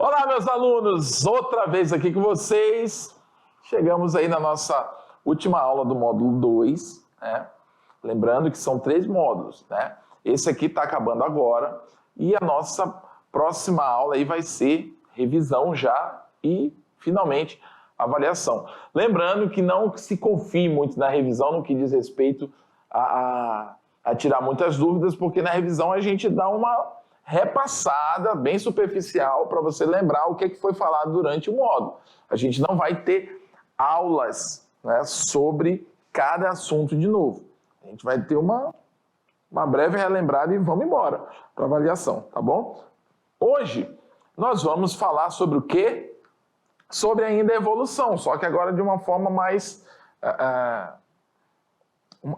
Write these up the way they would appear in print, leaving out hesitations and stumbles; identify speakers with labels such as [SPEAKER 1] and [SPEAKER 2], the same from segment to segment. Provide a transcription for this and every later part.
[SPEAKER 1] Olá, meus alunos! Outra vez aqui com vocês. Chegamos aí na nossa última aula do módulo 2, né? Lembrando que são 3 módulos, né? Esse aqui está acabando agora e a nossa próxima aula aí vai ser revisão já e, finalmente, avaliação. Lembrando que não se confie muito na revisão no que diz respeito a tirar muitas dúvidas, porque na revisão a gente dá uma repassada bem superficial para você lembrar o que foi falado durante o módulo. A gente não vai ter aulas, né, sobre cada assunto de novo. A gente vai ter uma breve relembrada e vamos embora para avaliação, tá bom? Hoje nós vamos falar sobre o quê? Sobre ainda a evolução, só que agora de uma forma mais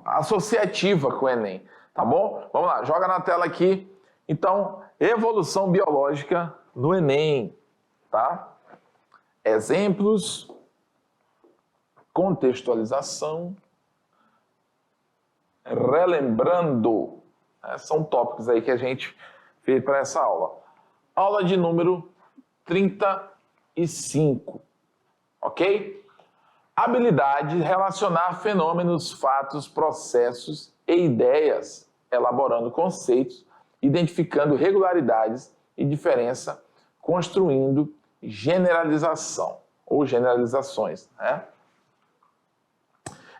[SPEAKER 1] associativa com o Enem, tá bom? Vamos lá, joga na tela aqui. Então, evolução biológica no Enem, tá? Exemplos, contextualização, relembrando. São tópicos aí que a gente fez para essa aula. Aula de número 35, ok? Habilidade de relacionar fenômenos, fatos, processos e ideias, elaborando conceitos, identificando regularidades e diferença, construindo generalização ou generalizações, né?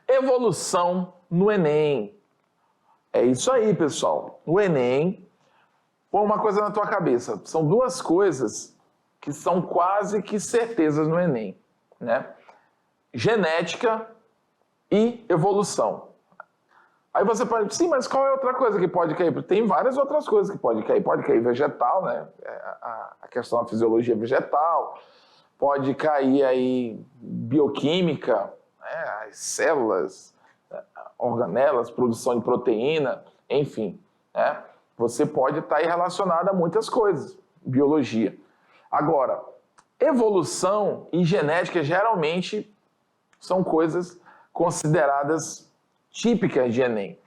[SPEAKER 1] Evolução no Enem. É isso aí, pessoal. No Enem, põe uma coisa na tua cabeça. São 2 coisas que são quase que certezas no Enem, né? Genética e evolução. Aí você pode, sim, mas qual é outra coisa que pode cair? Tem várias outras coisas que pode cair vegetal, né? A questão da fisiologia vegetal, pode cair aí bioquímica, né? As células, organelas, produção de proteína, enfim, né? Você pode estar aí relacionado a muitas coisas, biologia. Agora, evolução e genética geralmente são coisas consideradas típicas de Enem.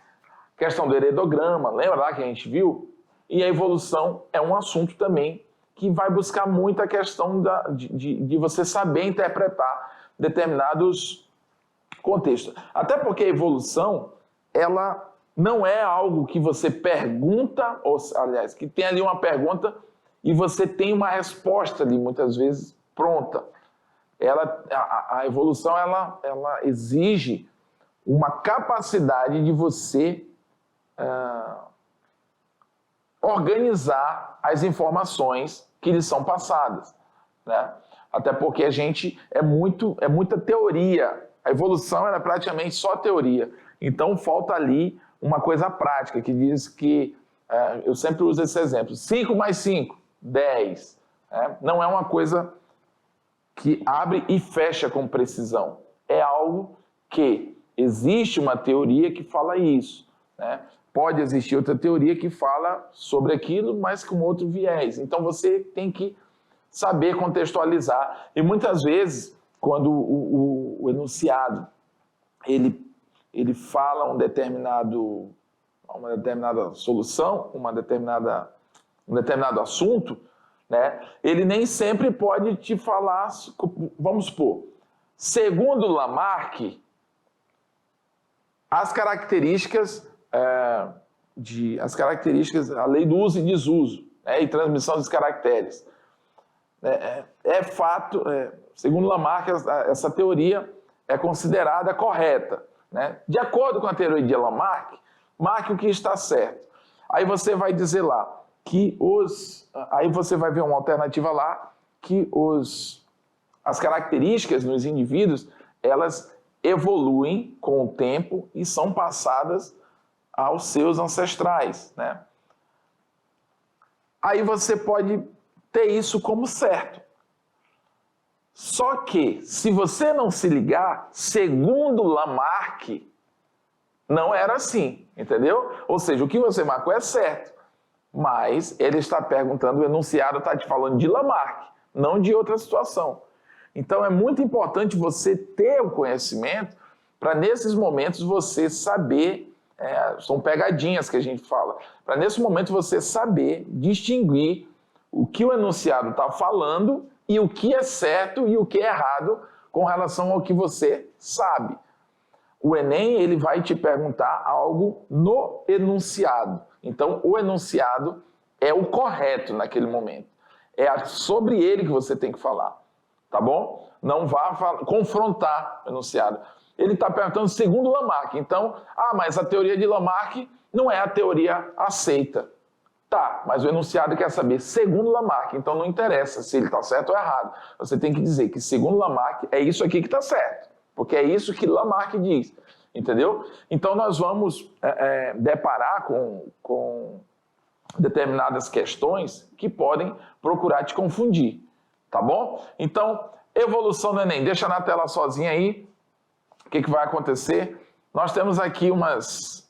[SPEAKER 1] Questão do heredograma, lembra lá que a gente viu? E a evolução é um assunto também que vai buscar muito a questão de você saber interpretar determinados contextos. Até porque a evolução, ela não é algo que você pergunta, ou, aliás, que tem ali uma pergunta e você tem uma resposta ali, muitas vezes, pronta. A evolução, ela exige uma capacidade de você organizar as informações que lhes são passadas, né? Até porque a gente é muita teoria. A evolução é praticamente só teoria. Então falta ali uma coisa prática que diz que, eu sempre uso esse exemplo, 5 mais 5, 10. Né? Não é uma coisa que abre e fecha com precisão. É algo que existe uma teoria que fala isso, né? Pode existir outra teoria que fala sobre aquilo, mas com outro viés. Então você tem que saber contextualizar. E muitas vezes, quando o enunciado ele fala uma determinada solução, um determinado assunto, né? Ele nem sempre pode te falar, vamos supor, segundo Lamarck, as características, a lei do uso e desuso, né, e transmissão dos caracteres. É fato, segundo Lamarck, essa teoria é considerada correta, né? De acordo com a teoria de Lamarck, marque o que está certo. Aí você vai dizer lá que aí você vai ver uma alternativa lá que as características nos indivíduos, elas evoluem com o tempo e são passadas aos seus ancestrais, né? Aí você pode ter isso como certo. Só que, se você não se ligar, segundo Lamarck, não era assim, entendeu? Ou seja, o que você marcou é certo, mas ele está perguntando, o enunciado está te falando de Lamarck, não de outra situação. Então é muito importante você ter o conhecimento para nesses momentos você saber, são pegadinhas que a gente fala, para nesse momento você saber distinguir o que o enunciado está falando e o que é certo e o que é errado com relação ao que você sabe. O Enem, ele vai te perguntar algo no enunciado. Então, o enunciado é o correto naquele momento. É sobre ele que você tem que falar, tá bom? Não vá confrontar o enunciado. Ele está perguntando segundo Lamarck. Então, mas a teoria de Lamarck não é a teoria aceita. Tá, mas o enunciado quer saber segundo Lamarck. Então, não interessa se ele está certo ou errado. Você tem que dizer que segundo Lamarck é isso aqui que está certo. Porque é isso que Lamarck diz. Entendeu? Então, nós vamos deparar com determinadas questões que podem procurar te confundir. Tá bom? Então, evolução do Enem. Deixa na tela sozinha aí. O que vai acontecer? Nós temos aqui umas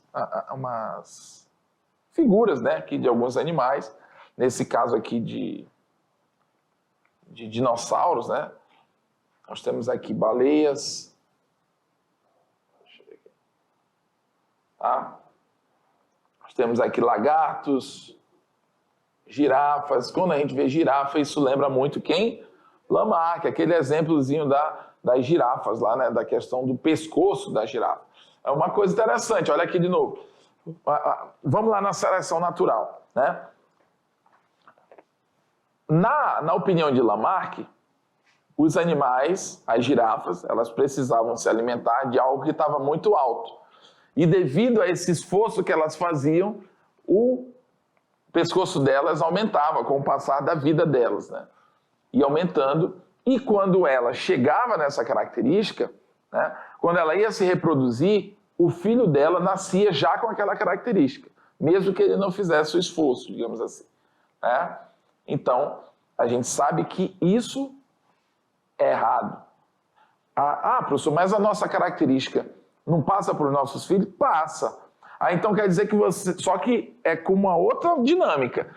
[SPEAKER 1] figuras, né, aqui de alguns animais. Nesse caso aqui de dinossauros, né? Nós temos aqui baleias. Deixa eu ver aqui. Tá? Nós temos aqui lagartos, girafas. Quando a gente vê girafa, isso lembra muito quem? Lamarck, aquele exemplozinho das girafas lá, né? Da questão do pescoço da girafa. É uma coisa interessante, olha aqui de novo. Vamos lá na seleção natural, né? Na opinião de Lamarck, os animais, as girafas, elas precisavam se alimentar de algo que estava muito alto. E devido a esse esforço que elas faziam, o pescoço delas aumentava com o passar da vida delas, né? E aumentando. E quando ela chegava nessa característica, né, quando ela ia se reproduzir, o filho dela nascia já com aquela característica, mesmo que ele não fizesse o esforço, digamos assim. Né? Então, a gente sabe que isso é errado. Professor, mas a nossa característica não passa para os nossos filhos? Passa. Então quer dizer que você... Só que é com uma outra dinâmica.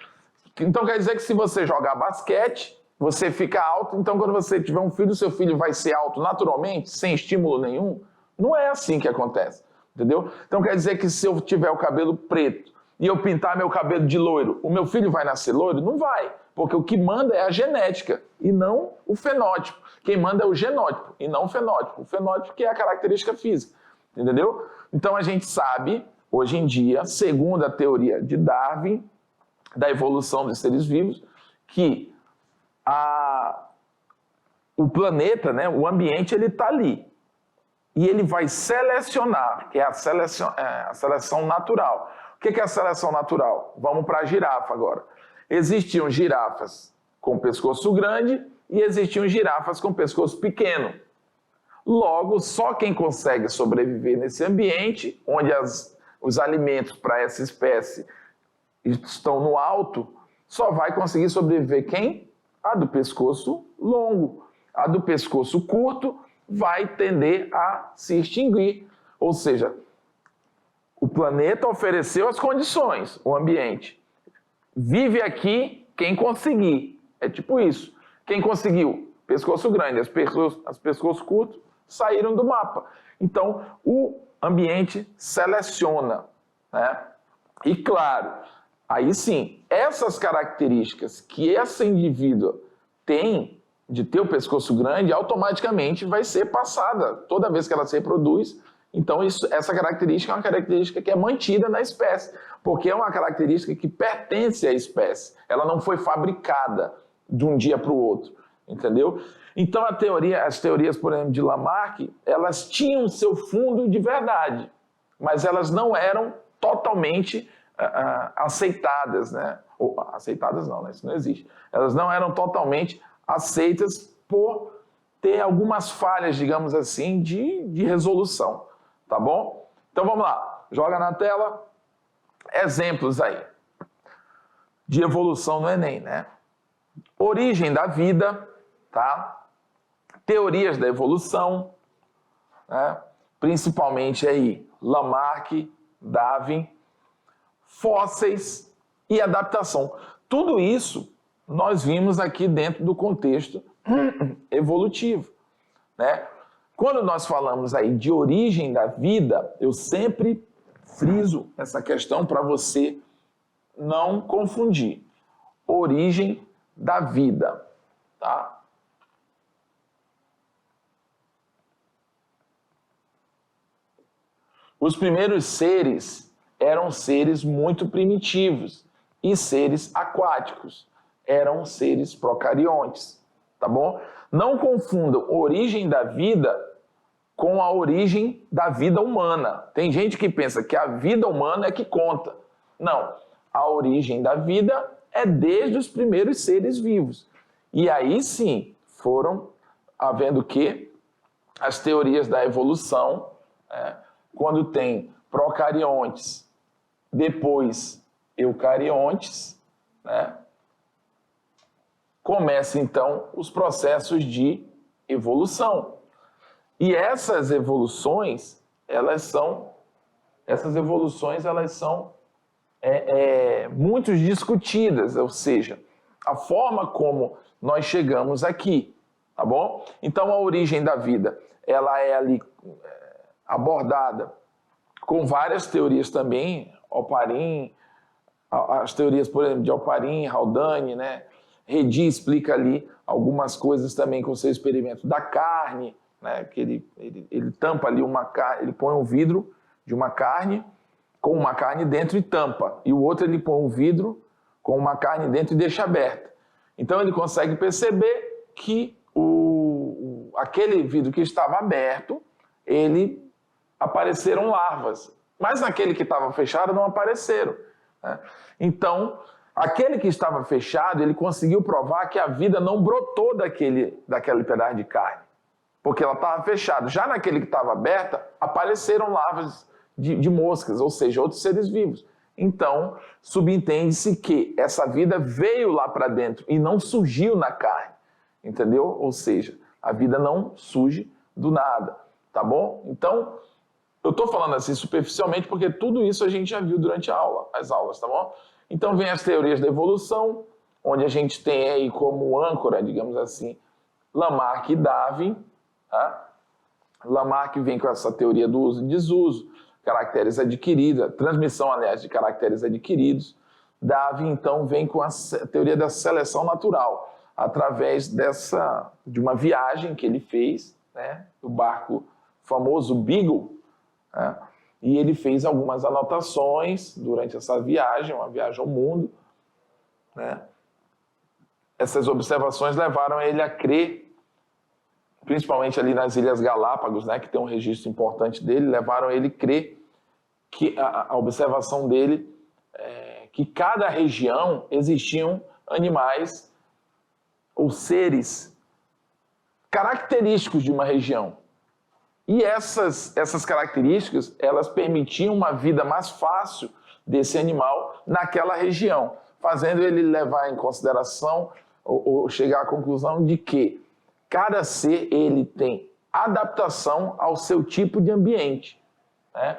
[SPEAKER 1] Então quer dizer que se você jogar basquete, você fica alto, então quando você tiver um filho, seu filho vai ser alto naturalmente, sem estímulo nenhum? Não é assim que acontece. Entendeu? Então quer dizer que se eu tiver o cabelo preto e eu pintar meu cabelo de loiro, o meu filho vai nascer loiro? Não vai, porque o que manda é a genética e não o fenótipo. Quem manda é o genótipo e não o fenótipo. O fenótipo que é a característica física, entendeu? Então a gente sabe, hoje em dia, segundo a teoria de Darwin, da evolução dos seres vivos, que o planeta, né, o ambiente, ele está ali. E ele vai selecionar, que é a seleção natural. O que é a seleção natural? Vamos para a girafa agora. Existiam girafas com pescoço grande e existiam girafas com pescoço pequeno. Logo, só quem consegue sobreviver nesse ambiente, onde os alimentos para essa espécie estão no alto, só vai conseguir sobreviver quem? A do pescoço longo. A do pescoço curto vai tender a se extinguir. Ou seja, o planeta ofereceu as condições, o ambiente. Vive aqui quem conseguir. É tipo isso. Quem conseguiu? Pescoço grande. As pescoços curtos saíram do mapa. Então, o ambiente seleciona, né? E claro, aí sim, essas características que esse indivíduo tem de ter o pescoço grande, automaticamente vai ser passada toda vez que ela se reproduz. Então, essa característica é uma característica que é mantida na espécie, porque é uma característica que pertence à espécie. Ela não foi fabricada de um dia para o outro, entendeu? Então, as teorias, por exemplo, de Lamarck, elas tinham seu fundo de verdade, mas elas não eram totalmente aceitadas, né? Ou, aceitadas não, né? Isso não existe. Elas não eram totalmente aceitas por ter algumas falhas, digamos assim, de resolução, tá bom? Então vamos lá, joga na tela exemplos aí de evolução no Enem, né? Origem da vida, tá? Teorias da evolução, né? Principalmente aí Lamarck, Darwin, fósseis e adaptação. Tudo isso nós vimos aqui dentro do contexto evolutivo, né? Quando nós falamos aí de origem da vida, eu sempre friso essa questão para você não confundir origem da vida, tá? Os primeiros seres eram seres muito primitivos e seres aquáticos, eram seres procariontes, tá bom? Não confundam a origem da vida com a origem da vida humana. Tem gente que pensa que a vida humana é que conta. Não, a origem da vida é desde os primeiros seres vivos. E aí sim foram havendo que as teorias da evolução, quando tem procariontes, depois eucariontes, começa então os processos de evolução. E essas evoluções, elas são muito discutidas, ou seja, a forma como nós chegamos aqui, tá bom? Então a origem da vida, ela é ali abordada com várias teorias também, Oparin, as teorias, por exemplo, de Oparin, Haldane, né? Redi explica ali algumas coisas também com o seu experimento da carne, né? Que ele tampa ali uma carne, ele põe um vidro de uma carne com uma carne dentro e tampa, e o outro ele põe um vidro com uma carne dentro e deixa aberta. Então ele consegue perceber que aquele vidro que estava aberto, apareceram larvas, mas naquele que estava fechado não apareceram, né? Então, aquele que estava fechado, ele conseguiu provar que a vida não brotou daquele pedaço de carne, porque ela estava fechada. Já naquele que estava aberta, apareceram larvas de moscas, ou seja, outros seres vivos. Então, subentende-se que essa vida veio lá para dentro e não surgiu na carne, entendeu? Ou seja, a vida não surge do nada, tá bom? Então, eu estou falando assim superficialmente porque tudo isso a gente já viu durante as aulas, tá bom? Então, vem as teorias da evolução, onde a gente tem aí como âncora, digamos assim, Lamarck e Darwin, tá? Lamarck vem com essa teoria do uso e desuso, caracteres adquiridos, transmissão, aliás, de caracteres adquiridos. Darwin, então, vem com a teoria da seleção natural, através de uma viagem que ele fez, né, do barco famoso Beagle, né, e ele fez algumas anotações durante essa viagem, uma viagem ao mundo, né. Essas observações levaram ele a crer, principalmente ali nas Ilhas Galápagos, né, que tem um registro importante dele, levaram ele a crer que a observação dele que cada região existiam animais ou seres característicos de uma região. E essas características, elas permitiam uma vida mais fácil desse animal naquela região, fazendo ele levar em consideração ou chegar à conclusão de que cada ser ele tem adaptação ao seu tipo de ambiente, né?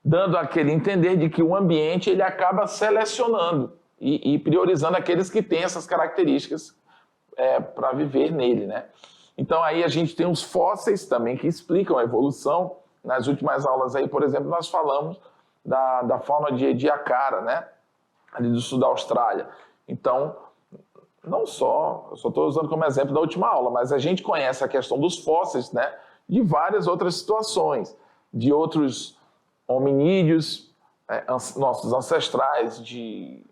[SPEAKER 1] Dando aquele entender de que o ambiente ele acaba selecionando e priorizando aqueles que têm essas características para viver nele, né? Então aí a gente tem os fósseis também que explicam a evolução. Nas últimas aulas aí, por exemplo, nós falamos da fauna de Ediacara, né? Ali do sul da Austrália. Então, não só, eu só estou usando como exemplo da última aula, mas a gente conhece a questão dos fósseis, né? De várias outras situações, de outros hominídeos, nossos ancestrais, de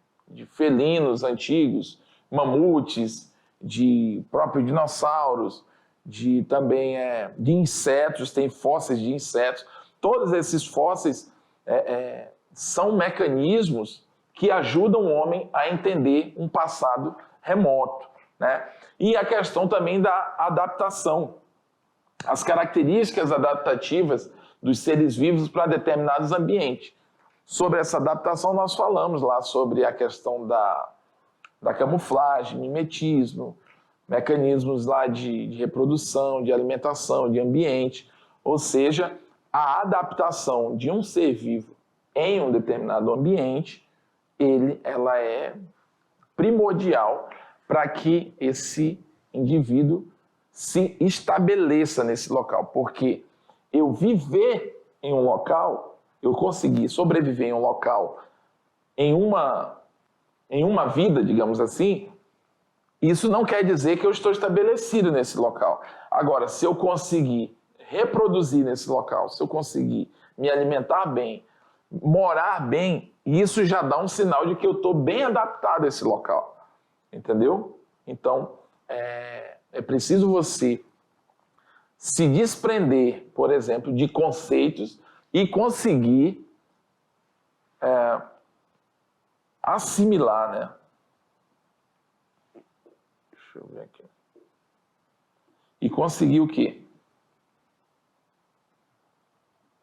[SPEAKER 1] felinos antigos, mamutes, de próprios dinossauros, também de insetos, tem fósseis de insetos. Todos esses fósseis são mecanismos que ajudam o homem a entender um passado remoto, né? E a questão também da adaptação, as características adaptativas dos seres vivos para determinados ambientes. Sobre essa adaptação nós falamos lá sobre a questão da camuflagem, mimetismo, mecanismos lá de reprodução, de alimentação, de ambiente, ou seja, a adaptação de um ser vivo em um determinado ambiente, ela é primordial para que esse indivíduo se estabeleça nesse local, porque eu viver em um local, eu conseguir sobreviver em um local, em uma vida, digamos assim, isso não quer dizer que eu estou estabelecido nesse local. Agora, se eu conseguir reproduzir nesse local, se eu conseguir me alimentar bem, morar bem, isso já dá um sinal de que eu estou bem adaptado a esse local. Entendeu? Então, é preciso você se desprender, por exemplo, de conceitos e conseguir assimilar, né? Deixa eu ver aqui. E conseguir o quê?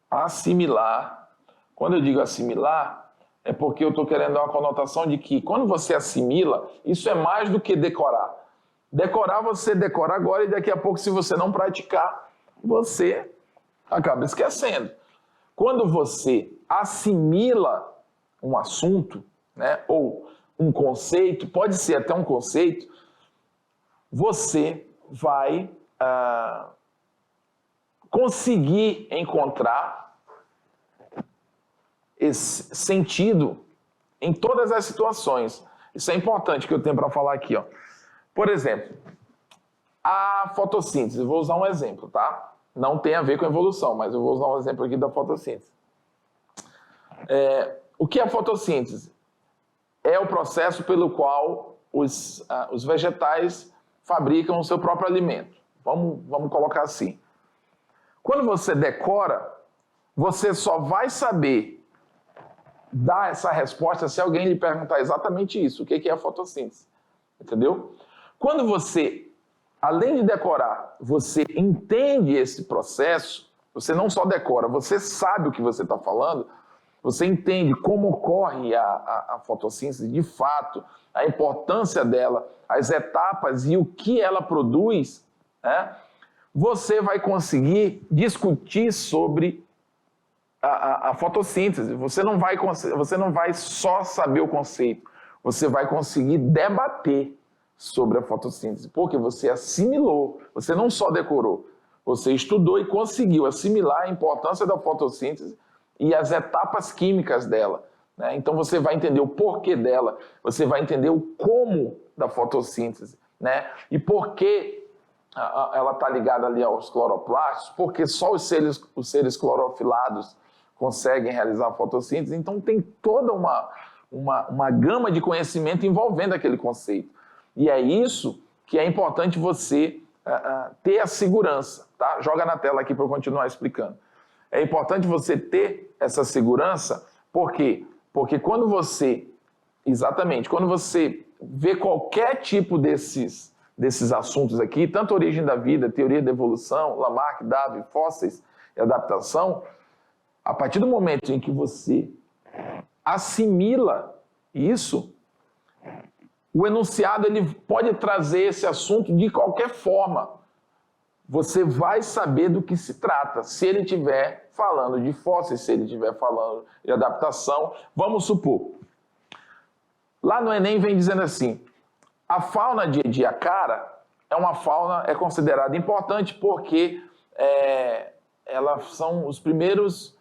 [SPEAKER 1] Assimilar. Quando eu digo assimilar, é porque eu estou querendo dar uma conotação de que quando você assimila, isso é mais do que decorar. Decorar, você decora agora e daqui a pouco, se você não praticar, você acaba esquecendo. Quando você assimila um assunto, né, ou um conceito, pode ser até um conceito, você vai conseguir encontrar esse sentido em todas as situações. Isso é importante que eu tenho para falar aqui, ó. Por exemplo, a fotossíntese. Vou usar um exemplo, tá? Não tem a ver com evolução, mas eu vou usar um exemplo aqui da fotossíntese. O que é a fotossíntese? É o processo pelo qual os vegetais fabricam o seu próprio alimento. Vamos colocar assim. Quando você decora, você só vai saber dar essa resposta se alguém lhe perguntar exatamente isso. O que é a fotossíntese? Entendeu? Quando você, além de decorar, você entende esse processo, você não só decora, você sabe o que você está falando, você entende como ocorre a fotossíntese de fato, a importância dela, as etapas e o que ela produz, né? Você vai conseguir discutir sobre a fotossíntese. Você não vai só saber o conceito, você vai conseguir debater sobre a fotossíntese, porque você assimilou, você não só decorou, você estudou e conseguiu assimilar a importância da fotossíntese e as etapas químicas dela, né? Então você vai entender o porquê dela, você vai entender o como da fotossíntese, né? E por que ela está ligada ali aos cloroplastos, porque só os seres clorofilados conseguem realizar a fotossíntese. Então tem toda uma gama de conhecimento envolvendo aquele conceito. E é isso que é importante você ter a segurança, tá? Joga na tela aqui para eu continuar explicando. É importante você ter essa segurança, por quê? Porque quando você vê qualquer tipo desses assuntos aqui, tanto origem da vida, teoria da evolução, Lamarck, Darwin, fósseis e adaptação, a partir do momento em que você assimila isso, o enunciado ele pode trazer esse assunto de qualquer forma. Você vai saber do que se trata. Se ele estiver falando de fósseis, se ele estiver falando de adaptação, vamos supor. Lá no Enem vem dizendo assim, a fauna de Ediacara é considerada importante porque elas são os primeiros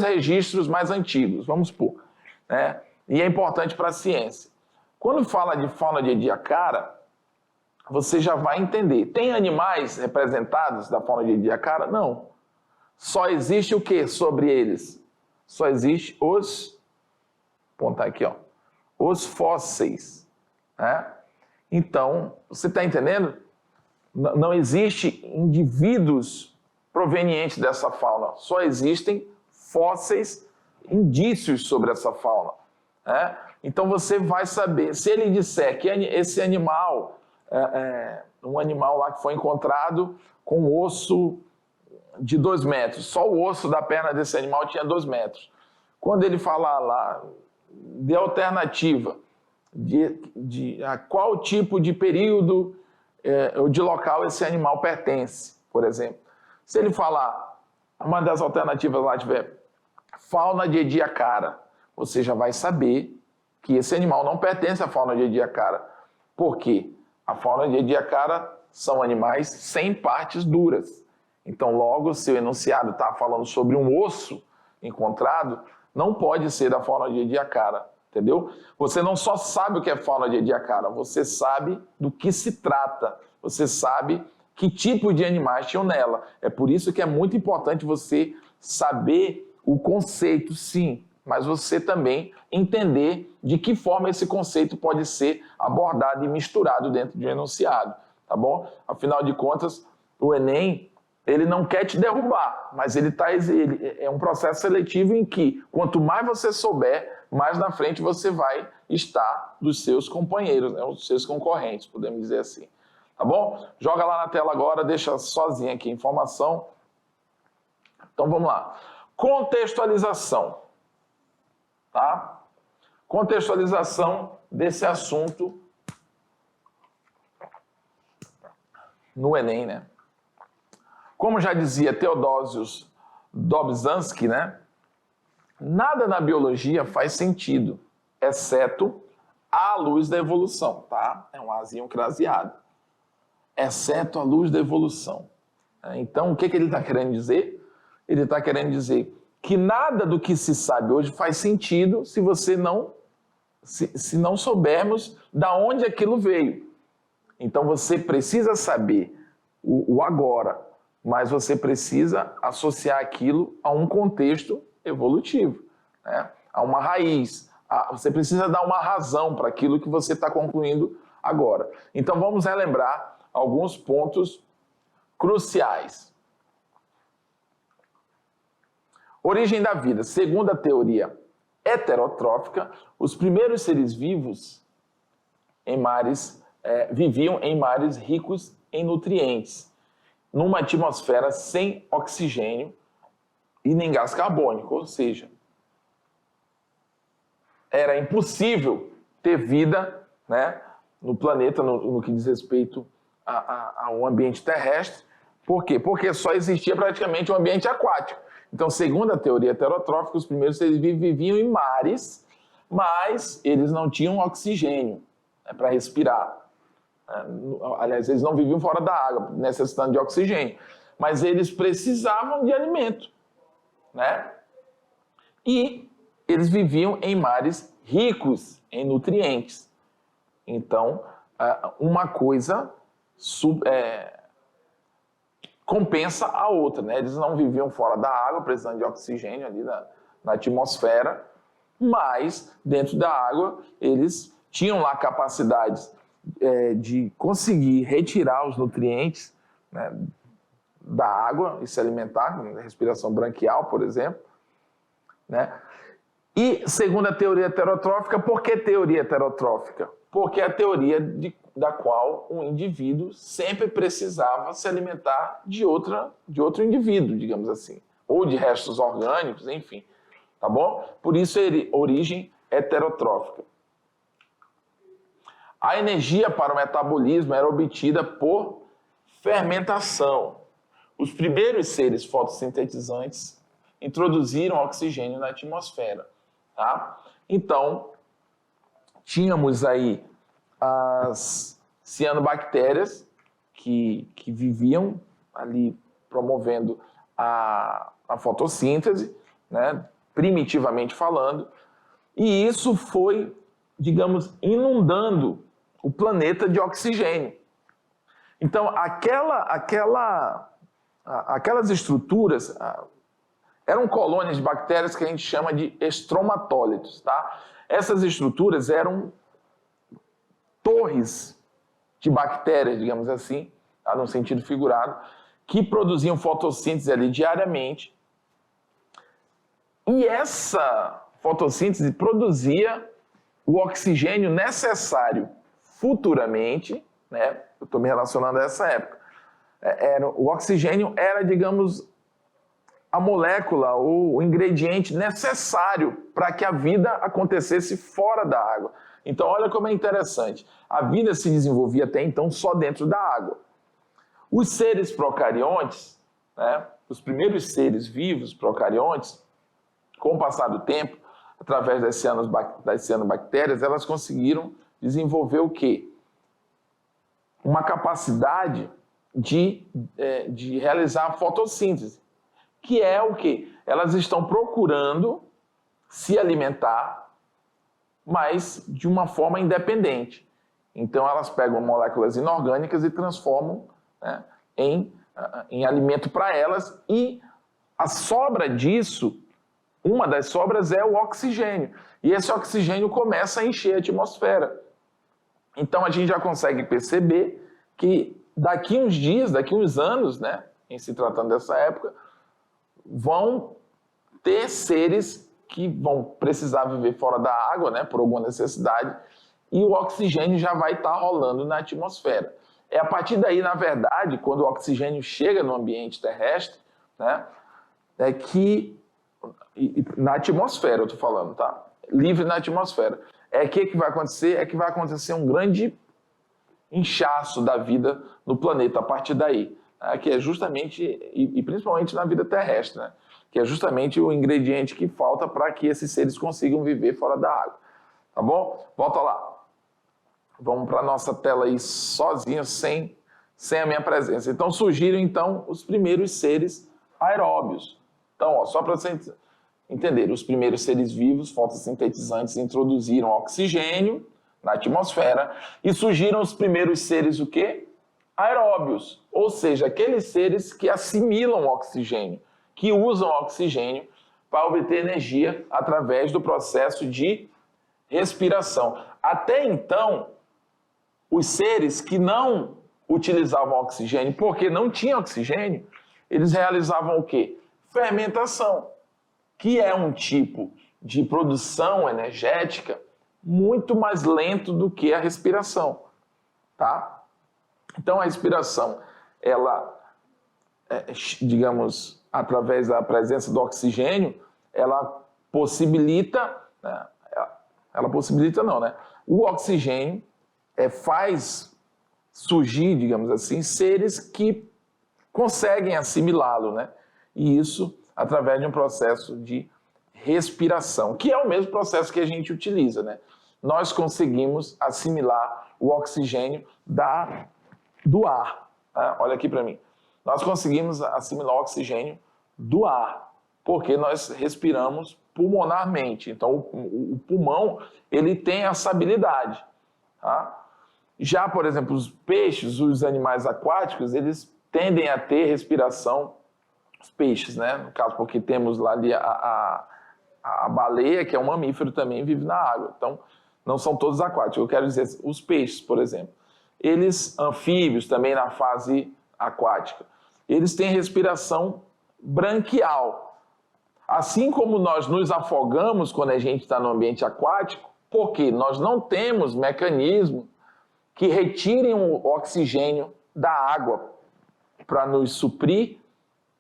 [SPEAKER 1] registros mais antigos, vamos supor, né? E é importante para a ciência. Quando fala de fauna de Ediacara, você já vai entender. Tem animais representados da fauna de Ediacara? Não. Só existe o que sobre eles? Só existe vou apontar aqui, ó, os fósseis, né? Então, você está entendendo? Não existe indivíduos provenientes dessa fauna. Só existem fósseis, indícios sobre essa fauna, né? Então você vai saber, se ele disser que esse animal um animal lá que foi encontrado com osso de 2 metros, só o osso da perna desse animal tinha 2 metros. Quando ele falar lá de alternativa, a qual tipo de período ou de local esse animal pertence, por exemplo. Se ele falar, uma das alternativas lá tiver fauna de Ediacara, você já vai saber que esse animal não pertence à fauna de Ediacara. Por quê? A fauna de Ediacara são animais sem partes duras. Então, logo, se o enunciado está falando sobre um osso encontrado, não pode ser da fauna de Ediacara, entendeu? Você não só sabe o que é fauna de Ediacara, você sabe do que se trata, você sabe que tipo de animais tinham nela. É por isso que é muito importante você saber o conceito, sim, mas você também entender de que forma esse conceito pode ser abordado e misturado dentro de um enunciado, tá bom? Afinal de contas, o Enem, ele não quer te derrubar, mas ele é um processo seletivo em que, quanto mais você souber, mais na frente você vai estar dos seus companheiros, né, os seus concorrentes, podemos dizer assim. Tá bom? Joga lá na tela agora, deixa sozinha aqui a informação. Então vamos lá. Contextualização. Tá? Contextualização desse assunto no Enem, né? Como já dizia Theodosius Dobzhansky, né? Nada na biologia faz sentido, exceto à luz da evolução, tá? É um azinho craseado. Exceto a luz da evolução. Então, o que ele está querendo dizer? Ele está querendo dizer que nada do que se sabe hoje faz sentido se você se não soubermos da onde aquilo veio. Então, você precisa saber o agora, mas você precisa associar aquilo a um contexto evolutivo, né? A uma raiz. Você precisa dar uma razão para aquilo que você está concluindo agora. Então, vamos relembrar alguns pontos cruciais. Origem da vida. Segundo a teoria heterotrófica, os primeiros seres vivos viviam em mares ricos em nutrientes, numa atmosfera sem oxigênio e nem gás carbônico, ou seja, era impossível ter vida, né, no planeta, no que diz respeito a um ambiente terrestre. Por quê? Porque só existia praticamente um ambiente aquático. Então, segundo a teoria heterotrófica, os primeiros seres vivos viviam em mares, mas eles não tinham oxigênio, né, para respirar. Aliás, eles não viviam fora da água, necessitando de oxigênio. Mas eles precisavam de alimento, né? E eles viviam em mares ricos em nutrientes. Então, uma coisa compensa a outra, né? Eles não viviam fora da água, precisando de oxigênio ali na atmosfera, mas dentro da água eles tinham lá capacidades de conseguir retirar os nutrientes, né, da água e se alimentar, com respiração branquial, por exemplo, né? E, segundo a teoria heterotrófica, por que teoria heterotrófica? Porque é a teoria da qual um indivíduo sempre precisava se alimentar de outro indivíduo, digamos assim, ou de restos orgânicos, enfim, tá bom? Por isso, origem heterotrófica. A energia para o metabolismo era obtida por fermentação. Os primeiros seres fotossintetizantes introduziram oxigênio na atmosfera, tá? Então, tínhamos aí as cianobactérias que viviam ali promovendo a fotossíntese, né, primitivamente falando, e isso foi, digamos, inundando o planeta de oxigênio. Então, aquelas estruturas eram colônias de bactérias que a gente chama de estromatólitos, tá? Essas estruturas eram torres de bactérias, digamos assim, tá? No sentido figurado, que produziam fotossíntese ali diariamente. E essa fotossíntese produzia o oxigênio necessário futuramente, né? Eu estou me relacionando a essa época. O oxigênio era, digamos, a molécula ou o ingrediente necessário para que a vida acontecesse fora da água. Então, olha como é interessante. A vida se desenvolvia até então só dentro da água. Os seres procariontes, né, os primeiros seres vivos procariontes, com o passar do tempo, através das cianobactérias, elas conseguiram desenvolver o quê? Uma capacidade de realizar a fotossíntese, que é o quê? Elas estão procurando se alimentar mas de uma forma independente. Então, elas pegam moléculas inorgânicas e transformam, né, em alimento para elas, e a sobra disso, uma das sobras é o oxigênio. E esse oxigênio começa a encher a atmosfera. Então, a gente já consegue perceber que daqui uns dias, daqui uns anos, né, em se tratando dessa época, vão ter seres que vão precisar viver fora da água, né, por alguma necessidade, e o oxigênio já vai estar rolando na atmosfera. É a partir daí, na verdade, quando o oxigênio chega no ambiente terrestre, né, é que, na atmosfera eu estou falando, tá? Livre na atmosfera. É que vai acontecer? É que vai acontecer um grande inchaço da vida no planeta a partir daí, né, que é justamente, e principalmente na vida terrestre, né, que é justamente o ingrediente que falta para que esses seres consigam viver fora da água. Tá bom? Volta lá. Vamos para a nossa tela aí sozinho, sem a minha presença. Então, surgiram, então, os primeiros seres aeróbios. Então, ó, só para vocês entenderem, os primeiros seres vivos, fotossintetizantes, introduziram oxigênio na atmosfera e surgiram os primeiros seres, o quê? Aeróbios, ou seja, aqueles seres que assimilam oxigênio, que usam oxigênio para obter energia através do processo de respiração. Até então, os seres que não utilizavam oxigênio, porque não tinha oxigênio, eles realizavam o quê? Fermentação, que é um tipo de produção energética muito mais lento do que a respiração, tá? Então, a respiração, ela, digamos, através da presença do oxigênio, ela possibilita, né? Ela possibilita não, né? O oxigênio faz surgir, digamos assim, seres que conseguem assimilá-lo, né? E isso através de um processo de respiração, que é o mesmo processo que a gente utiliza, né? Nós conseguimos assimilar o oxigênio do ar. Né? Olha aqui para mim. Nós conseguimos assimilar o oxigênio do ar, porque nós respiramos pulmonarmente. Então, o pulmão, ele tem essa habilidade. Tá? Já, por exemplo, os peixes, os animais aquáticos, eles tendem a ter respiração, os peixes, né? No caso, porque temos lá ali a baleia, que é um mamífero também, vive na água. Então, não são todos aquáticos. Eu quero dizer, os peixes, por exemplo, eles, anfíbios, também na fase aquática, eles têm respiração branquial. Assim como nós nos afogamos quando a gente está no ambiente aquático, porque nós não temos mecanismo que retirem o oxigênio da água para nos suprir,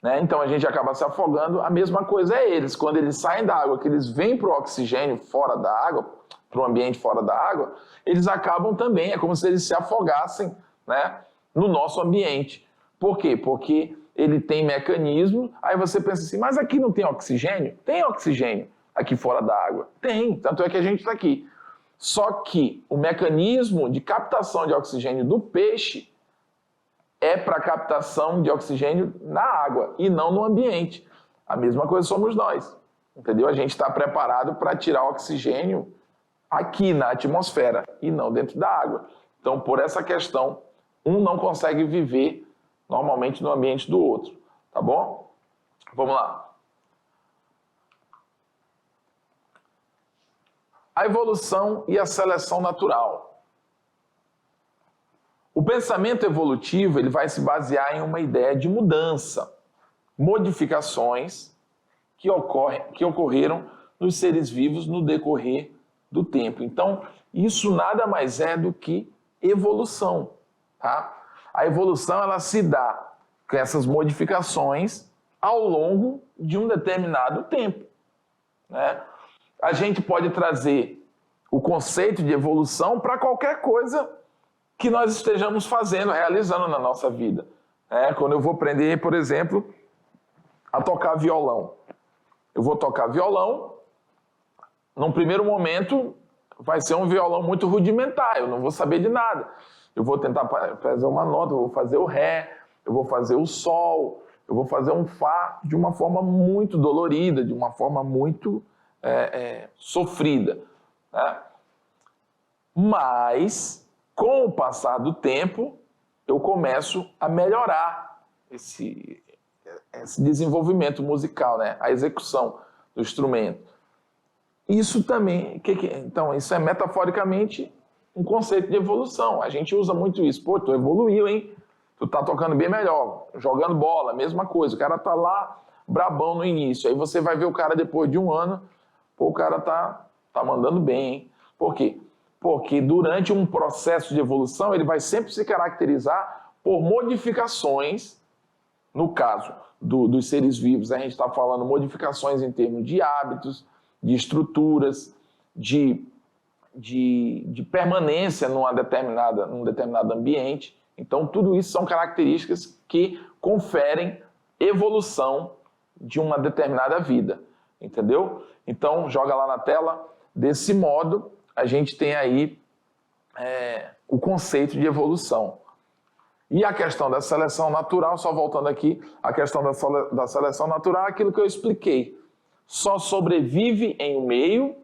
[SPEAKER 1] né? Então a gente acaba se afogando. A mesma coisa é eles, quando eles saem da água, que eles vêm para o oxigênio fora da água, para o ambiente fora da água, eles acabam também, é como se eles se afogassem, né, no nosso ambiente. Por quê? Porque ele tem mecanismo, aí você pensa assim, mas aqui não tem oxigênio? Tem oxigênio aqui fora da água. Tem, tanto é que a gente está aqui. Só que o mecanismo de captação de oxigênio do peixe é para captação de oxigênio na água e não no ambiente. A mesma coisa somos nós, entendeu? A gente está preparado para tirar oxigênio aqui na atmosfera e não dentro da água. Então, por essa questão, um não consegue viver normalmente no ambiente do outro, tá bom? Vamos lá. A evolução e a seleção natural. O pensamento evolutivo ele vai se basear em uma ideia de mudança, modificações que ocorreram nos seres vivos no decorrer do tempo. Então, isso nada mais é do que evolução, tá? A evolução ela se dá com essas modificações ao longo de um determinado tempo, né? A gente pode trazer o conceito de evolução para qualquer coisa que nós estejamos fazendo, realizando na nossa vida. Quando eu vou aprender, por exemplo, a tocar violão. Eu vou tocar violão, num primeiro momento vai ser um violão muito rudimentar, eu não vou saber de nada. Eu vou tentar fazer uma nota, eu vou fazer o ré, eu vou fazer o sol, eu vou fazer um fá de uma forma muito dolorida, de uma forma muito sofrida. Né? Mas, com o passar do tempo, eu começo a melhorar esse desenvolvimento musical, né? A execução do instrumento. Isso também, então, isso é metaforicamente um conceito de evolução. A gente usa muito isso. Pô, tu evoluiu, hein? Tu tá tocando bem melhor, jogando bola, mesma coisa. O cara tá lá brabão no início. Aí você vai ver o cara depois de um ano, pô, o cara tá mandando bem, hein? Por quê? Porque durante um processo de evolução, ele vai sempre se caracterizar por modificações. No caso dos seres vivos, a gente está falando modificações em termos de hábitos, de estruturas, de permanência num determinado ambiente. Então, tudo isso são características que conferem evolução de uma determinada vida, entendeu? Então, joga lá na tela. Desse modo, a gente tem aí o conceito de evolução. E a questão da seleção natural, só voltando aqui, a questão da seleção natural é aquilo que eu expliquei. Só sobrevive em um meio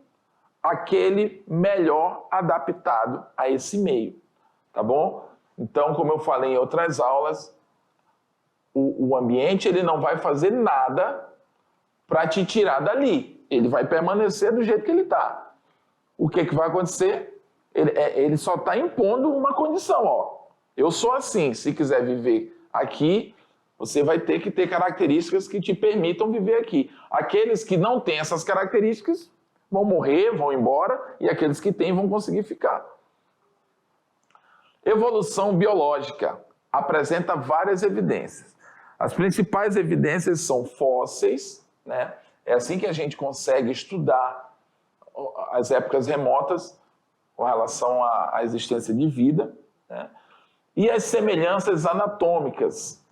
[SPEAKER 1] aquele melhor adaptado a esse meio, tá bom? Então, como eu falei em outras aulas, o ambiente ele não vai fazer nada para te tirar dali. Ele vai permanecer do jeito que ele está. O que vai acontecer? Ele só está impondo uma condição, ó. Eu sou assim, se quiser viver aqui, você vai ter que ter características que te permitam viver aqui. Aqueles que não têm essas características vão morrer, vão embora, e aqueles que têm vão conseguir ficar. Evolução biológica apresenta várias evidências. As principais evidências são fósseis, né? É assim que a gente consegue estudar as épocas remotas com relação à existência de vida, né? E as semelhanças anatômicas,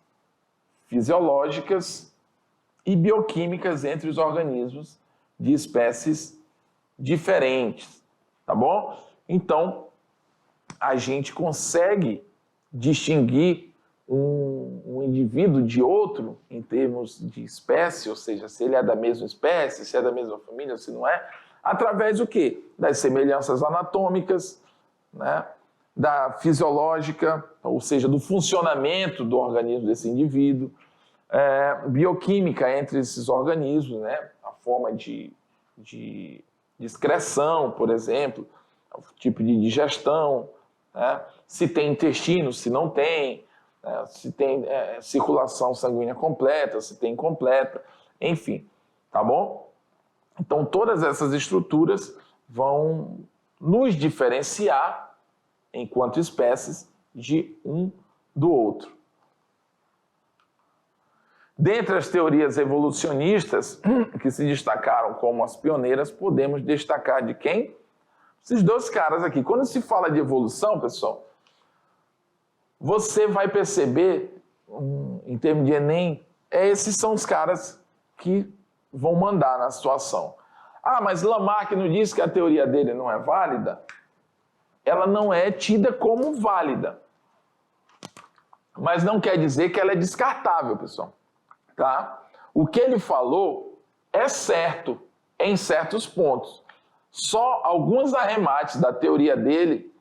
[SPEAKER 1] fisiológicas e bioquímicas entre os organismos de espécies diferentes, tá bom? Então, a gente consegue distinguir um indivíduo de outro em termos de espécie, ou seja, se ele é da mesma espécie, se é da mesma família, se não é, através do quê? Das semelhanças anatômicas, né? Da fisiológica, ou seja, do funcionamento do organismo desse indivíduo, bioquímica entre esses organismos, né? A forma de excreção, por exemplo, o tipo de digestão, né? Se tem intestino, se não tem, né? Se tem circulação sanguínea completa, se tem incompleta, enfim, tá bom? Então, todas essas estruturas vão nos diferenciar enquanto espécies de um do outro. Dentre as teorias evolucionistas que se destacaram como as pioneiras, podemos destacar de quem? Esses dois caras aqui. Quando se fala de evolução, pessoal, você vai perceber, em termos de Enem, esses são os caras que vão mandar na situação. Ah, mas Lamarck não disse que a teoria dele não é válida? Ela não é tida como válida. Mas não quer dizer que ela é descartável, pessoal. Tá? O que ele falou é certo em certos pontos. Só alguns arremates da teoria dele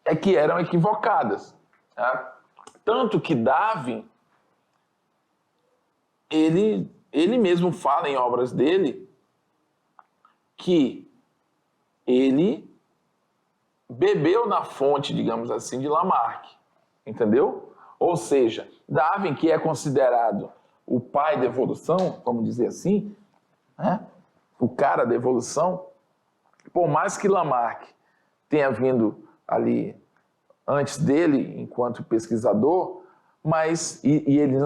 [SPEAKER 1] é que eram equivocadas. Tá? Tanto que Darwin, ele mesmo fala em obras dele que ele bebeu na fonte, digamos assim, de Lamarck, entendeu? Ou seja, Darwin, que é considerado o pai da evolução, vamos dizer assim, né? O cara da evolução, por mais que Lamarck tenha vindo ali antes dele, enquanto pesquisador, mas e ele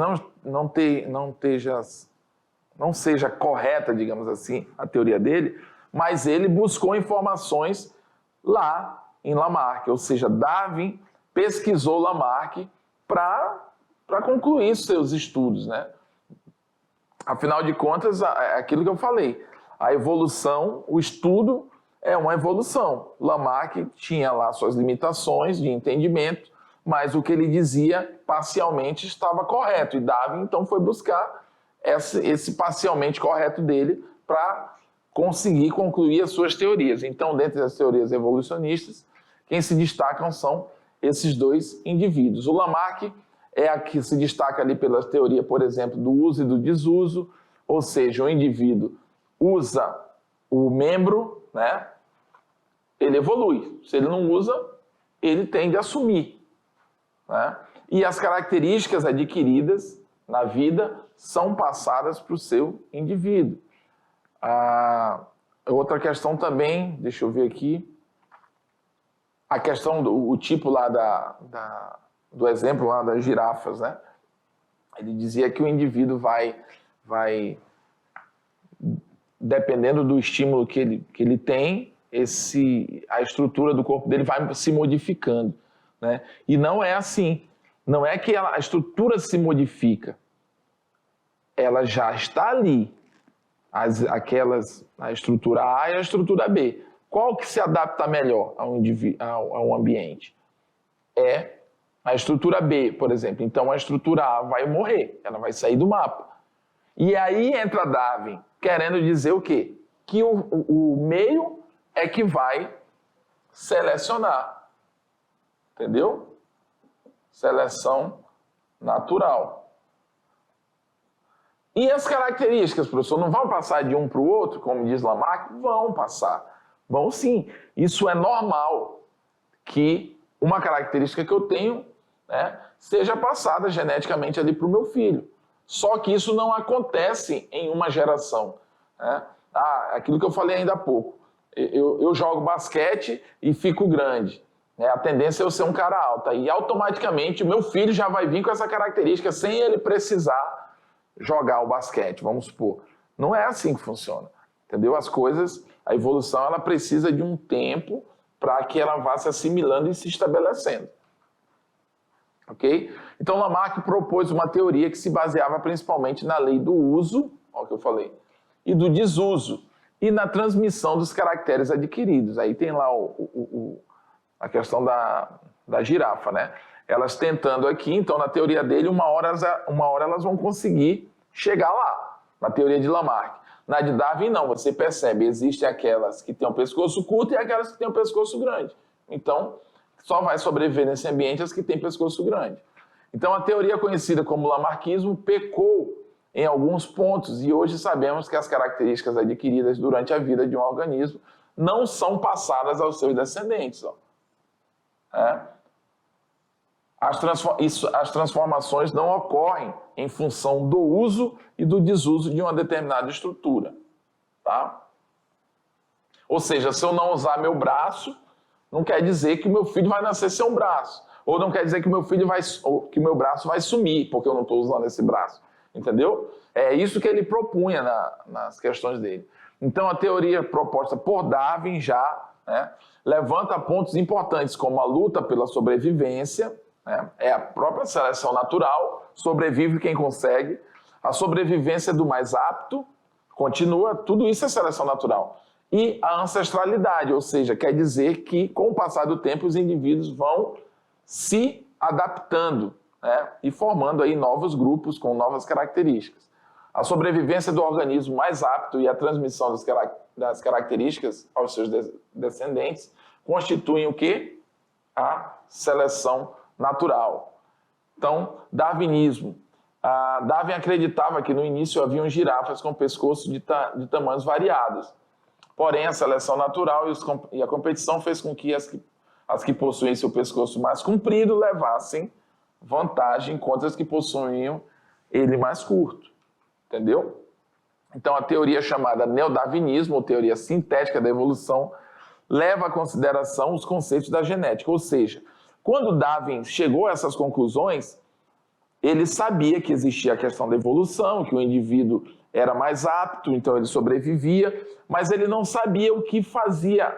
[SPEAKER 1] não seja correta, digamos assim, a teoria dele, mas ele buscou informações lá em Lamarck, ou seja, Darwin pesquisou Lamarck para concluir seus estudos, né? Afinal de contas, é aquilo que eu falei, a evolução, o estudo é uma evolução. Lamarck tinha lá suas limitações de entendimento, mas o que ele dizia parcialmente estava correto, e Darwin então foi buscar esse parcialmente correto dele para conseguir concluir as suas teorias. Então, dentre as teorias evolucionistas, quem se destacam são esses dois indivíduos. O Lamarck é a que se destaca ali pela teoria, por exemplo, do uso e do desuso, ou seja, o indivíduo usa o membro, né? Ele evolui. Se ele não usa, ele tende a sumir, né? E as características adquiridas na vida são passadas para o seu indivíduo. Outra questão também, deixa eu ver aqui, a questão do tipo lá do exemplo lá das girafas, né? Ele dizia que o indivíduo vai dependendo do estímulo que ele tem, a estrutura do corpo dele vai se modificando, né? E não é assim. Não é que a estrutura se modifica. Ela já está ali. A estrutura A e a estrutura B. Qual que se adapta melhor ao ambiente? É a estrutura B, por exemplo. Então, a estrutura A vai morrer. Ela vai sair do mapa. E aí entra Darwin, querendo dizer o quê? Que o meio é que vai selecionar. Entendeu? Seleção natural. E as características, professor, não vão passar de um para o outro, como diz Lamarck? Vão passar. Vão sim. Isso é normal que uma característica que eu tenho, né, seja passada geneticamente ali para o meu filho. Só que isso não acontece em uma geração, né? Aquilo que eu falei ainda há pouco. Eu jogo basquete e fico grande. A tendência é eu ser um cara alto. E automaticamente o meu filho já vai vir com essa característica sem ele precisar jogar o basquete, vamos supor. Não é assim que funciona. Entendeu? As coisas, a evolução, ela precisa de um tempo para que ela vá se assimilando e se estabelecendo. Ok? Então Lamarck propôs uma teoria que se baseava principalmente na lei do uso, olha o que eu falei, e do desuso, e na transmissão dos caracteres adquiridos. Aí tem lá a questão da girafa, né? Elas tentando aqui, então na teoria dele, uma hora elas vão conseguir chegar lá, na teoria de Lamarck. Na de Darwin, não, você percebe, existem aquelas que têm um pescoço curto e aquelas que têm um pescoço grande. Então, só vai sobreviver nesse ambiente as que têm pescoço grande. Então, a teoria conhecida como lamarquismo pecou em alguns pontos e hoje sabemos que as características adquiridas durante a vida de um organismo não são passadas aos seus descendentes. As transformações não ocorrem em função do uso e do desuso de uma determinada estrutura. Tá? Ou seja, se eu não usar meu braço, não quer dizer que o meu filho vai nascer sem um braço. Ou não quer dizer que o meu braço vai sumir, porque eu não estou usando esse braço. Entendeu? É isso que ele propunha nas questões dele. Então, a teoria proposta por Darwin já, né, levanta pontos importantes, como a luta pela sobrevivência, né, é a própria seleção natural, sobrevive quem consegue, a sobrevivência do mais apto, continua, tudo isso é seleção natural. E a ancestralidade, ou seja, quer dizer que, com o passar do tempo, os indivíduos vão se adaptando, né, e formando aí novos grupos com novas características. A sobrevivência do organismo mais apto e a transmissão das características aos seus descendentes constituem o quê? A seleção natural. Então, darwinismo. Darwin acreditava que no início haviam girafas com pescoços de tamanhos variados. Porém, a seleção natural e a competição fez com que as que possuíssem o pescoço mais comprido levassem vantagem contra as que possuíam ele mais curto. Entendeu? Então, a teoria chamada neodarwinismo, ou teoria sintética da evolução, leva à consideração os conceitos da genética. Ou seja, quando Darwin chegou a essas conclusões, ele sabia que existia a questão da evolução, que o indivíduo era mais apto, então ele sobrevivia, mas ele não sabia o que fazia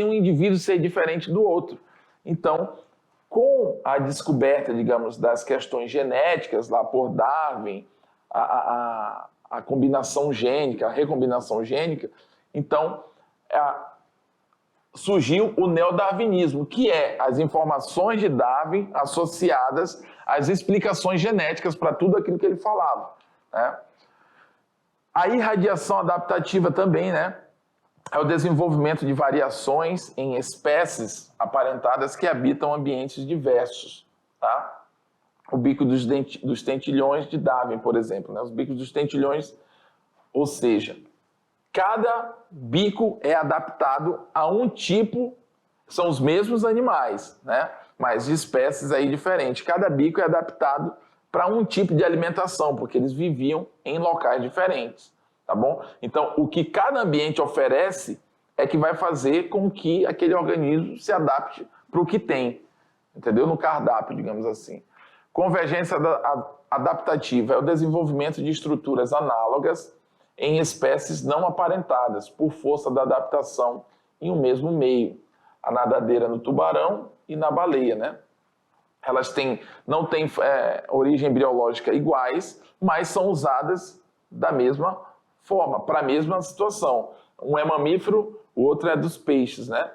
[SPEAKER 1] um indivíduo ser diferente do outro. Então, com a descoberta, digamos, das questões genéticas lá por Darwin, a combinação gênica, a recombinação gênica, então surgiu o neodarwinismo, que é as informações de Darwin associadas às explicações genéticas para tudo aquilo que ele falava, né? A irradiação adaptativa também, né? É o desenvolvimento de variações em espécies aparentadas que habitam ambientes diversos, tá? O bico dos tentilhões de Darwin, por exemplo, né? Os bicos dos tentilhões, ou seja, cada bico é adaptado a um tipo, são os mesmos animais, né? Mas de espécies aí diferentes. Cada bico é adaptado para um tipo de alimentação, porque eles viviam em locais diferentes, tá bom? Então, o que cada ambiente oferece é que vai fazer com que aquele organismo se adapte para o que tem, entendeu? No cardápio, digamos assim. Convergência adaptativa é o desenvolvimento de estruturas análogas em espécies não aparentadas, por força da adaptação em um mesmo meio. A nadadeira no tubarão e na baleia, né? Elas não têm origem embriológica iguais, mas são usadas da mesma forma, para a mesma situação. Um é mamífero, o outro é dos peixes, né?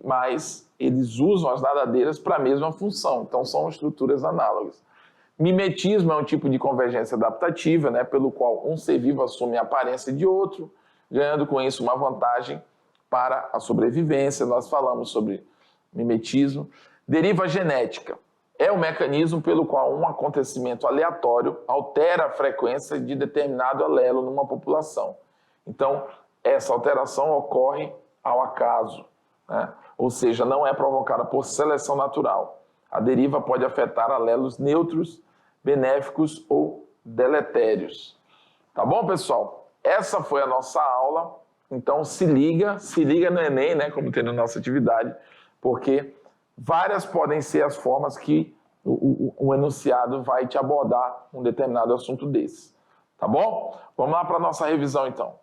[SPEAKER 1] Mas eles usam as nadadeiras para a mesma função, então são estruturas análogas. Mimetismo é um tipo de convergência adaptativa, né, pelo qual um ser vivo assume a aparência de outro, ganhando com isso uma vantagem para a sobrevivência. Nós falamos sobre mimetismo. Deriva genética é o mecanismo pelo qual um acontecimento aleatório altera a frequência de determinado alelo numa população. Então, essa alteração ocorre ao acaso, né? Ou seja, não é provocada por seleção natural. A deriva pode afetar alelos neutros, benéficos ou deletérios. Tá bom, pessoal? Essa foi a nossa aula. Então, se liga no Enem, né, como tem na nossa atividade, porque várias podem ser as formas que o enunciado vai te abordar um determinado assunto desse. Tá bom? Vamos lá para a nossa revisão, então.